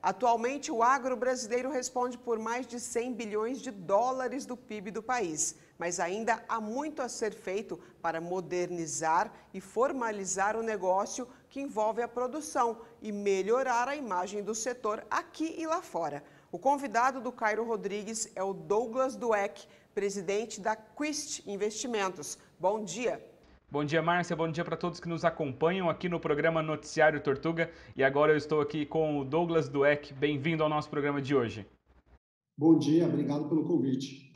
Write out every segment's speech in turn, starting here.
Atualmente, o agro brasileiro responde por mais de 100 bilhões de dólares do PIB do país. Mas ainda há muito a ser feito para modernizar e formalizar o negócio que envolve a produção e melhorar a imagem do setor aqui e lá fora. O convidado do Cairo Rodrigues é o Douglas Dweck, presidente da Quist Investimentos. Bom dia. Bom dia, Márcia. Bom dia para todos que nos acompanham aqui no programa Noticiário Tortuga. E agora eu estou aqui com o Douglas Dweck. Bem-vindo ao nosso programa de hoje. Bom dia, obrigado pelo convite.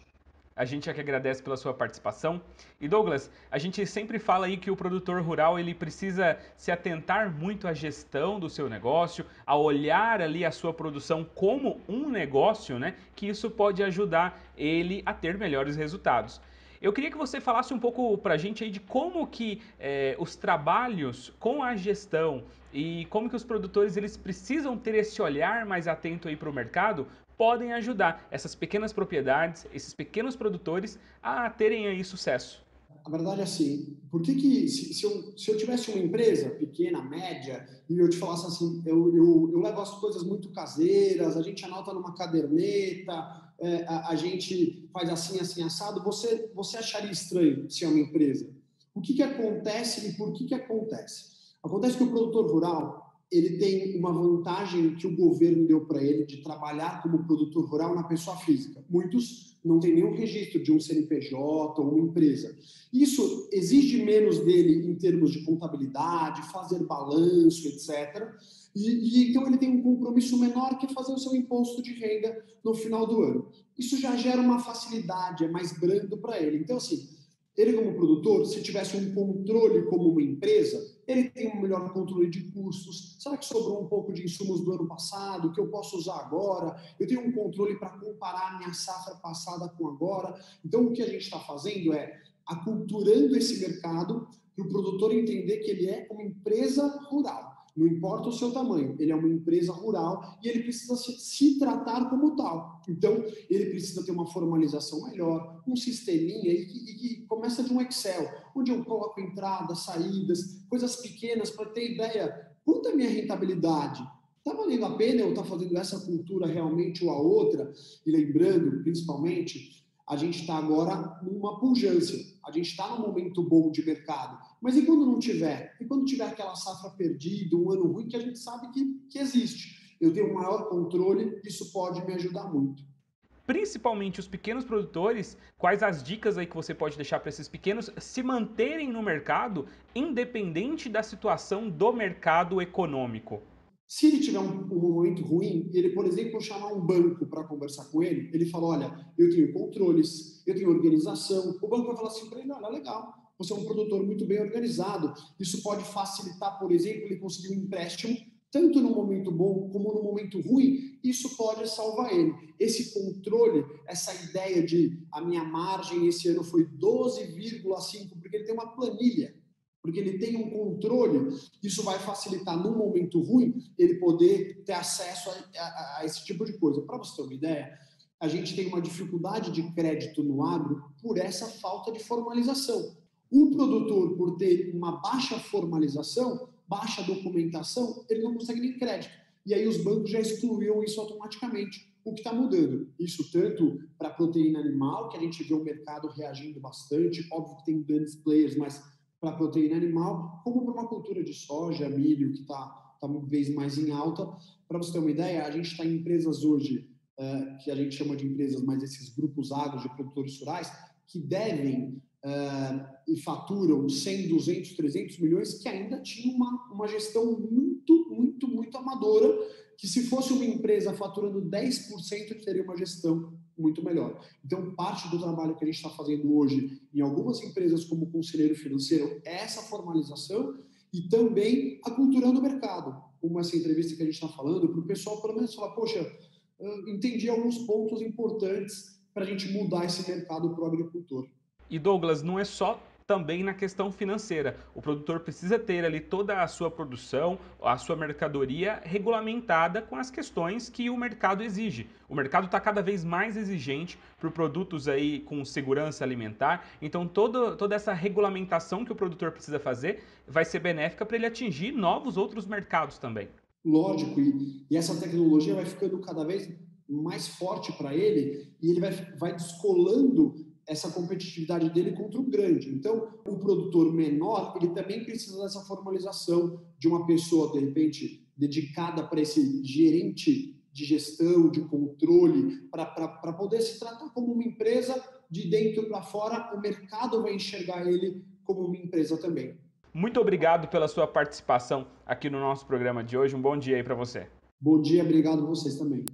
A gente é que agradece pela sua participação. E Douglas, a gente sempre fala aí que o produtor rural ele precisa se atentar muito à gestão do seu negócio, a olhar ali a sua produção como um negócio, né? Que isso pode ajudar ele a ter melhores resultados. Eu queria que você falasse um pouco para a gente aí de como que os trabalhos com a gestão e como que os produtores eles precisam ter esse olhar mais atento aí para o mercado podem ajudar essas pequenas propriedades, esses pequenos produtores a terem aí sucesso. A verdade é assim, por que se eu tivesse uma empresa pequena, média, e eu te falasse assim, eu levo as coisas muito caseiras, a gente anota numa caderneta, a gente faz assim, assim, assado, você acharia estranho se é uma empresa. O que acontece e por que acontece? Acontece que o produtor rural, ele tem uma vantagem que o governo deu para ele de trabalhar como produtor rural na pessoa física. Muitos não têm nenhum registro de um CNPJ ou uma empresa. Isso exige menos dele em termos de contabilidade, fazer balanço, etc. Então ele tem um compromisso menor que fazer o seu imposto de renda no final do ano. Isso já gera uma facilidade, é mais brando para ele. Então, assim, ele como produtor, se tivesse um controle como uma empresa, ele tem um melhor controle de custos. Será que sobrou um pouco de insumos do ano passado que eu posso usar agora? Eu tenho um controle para comparar a minha safra passada com agora. Então, o que a gente está fazendo é aculturando esse mercado para o produtor entender que ele é uma empresa rural. Não importa o seu tamanho, ele é uma empresa rural e ele precisa se tratar como tal. Então, ele precisa ter uma formalização melhor, um sisteminha e que começa de um Excel, onde eu coloco entradas, saídas, coisas pequenas para ter ideia. Quanto é a minha rentabilidade? Está valendo a pena eu estar fazendo essa cultura realmente ou a outra? E lembrando, principalmente, a gente está agora numa pujança, a gente está num momento bom de mercado. Mas e quando não tiver? E quando tiver aquela safra perdida, um ano ruim, que a gente sabe que existe? Eu tenho um maior controle, isso pode me ajudar muito. Principalmente os pequenos produtores, quais as dicas aí que você pode deixar para esses pequenos se manterem no mercado, independente da situação do mercado econômico? Se ele tiver um momento ruim, ele, por exemplo, chamar um banco para conversar com ele, ele fala, olha, eu tenho controles, eu tenho organização. O banco vai falar assim para ele, olha, legal, você é um produtor muito bem organizado. Isso pode facilitar, por exemplo, ele conseguir um empréstimo, tanto no momento bom como no momento ruim, isso pode salvar ele. Esse controle, essa ideia de a minha margem esse ano foi 12,5, porque ele tem uma planilha, porque ele tem um controle, isso vai facilitar, num momento ruim, ele poder ter acesso a esse tipo de coisa. Para você ter uma ideia, a gente tem uma dificuldade de crédito no agro por essa falta de formalização. O produtor, por ter uma baixa formalização, baixa documentação, ele não consegue nem crédito. E aí os bancos já excluíram isso automaticamente. O que está mudando? Isso tanto para a proteína animal, que a gente vê o mercado reagindo bastante, óbvio que tem grandes players, mas para a proteína animal, como para uma cultura de soja, milho, que está uma vez mais em alta. Para você ter uma ideia, a gente está em empresas hoje, que a gente chama de empresas, mas esses grupos agros de produtores rurais, que devem e faturam 100, 200, 300 milhões, que ainda tinham uma gestão muito amadora, que se fosse uma empresa faturando 10%, teria uma gestão muito melhor. Então, parte do trabalho que a gente está fazendo hoje em algumas empresas como conselheiro financeiro é essa formalização e também aculturando o mercado, como essa entrevista que a gente está falando, para o pessoal pelo menos falar, poxa, entendi alguns pontos importantes para a gente mudar esse mercado para o agricultor. E Douglas, não é só também na questão financeira. O produtor precisa ter ali toda a sua produção, a sua mercadoria regulamentada com as questões que o mercado exige. O mercado está cada vez mais exigente por produtos aí com segurança alimentar. Então toda essa regulamentação que o produtor precisa fazer vai ser benéfica para ele atingir novos outros mercados também. Lógico, e essa tecnologia vai ficando cada vez mais forte para ele e ele vai descolando essa competitividade dele contra o grande. Então, o produtor menor, ele também precisa dessa formalização de uma pessoa, de repente, dedicada para esse gerente de gestão, de controle, para poder se tratar como uma empresa de dentro para fora, o mercado vai enxergar ele como uma empresa também. Muito obrigado pela sua participação aqui no nosso programa de hoje. Um bom dia aí para você. Bom dia, obrigado a vocês também.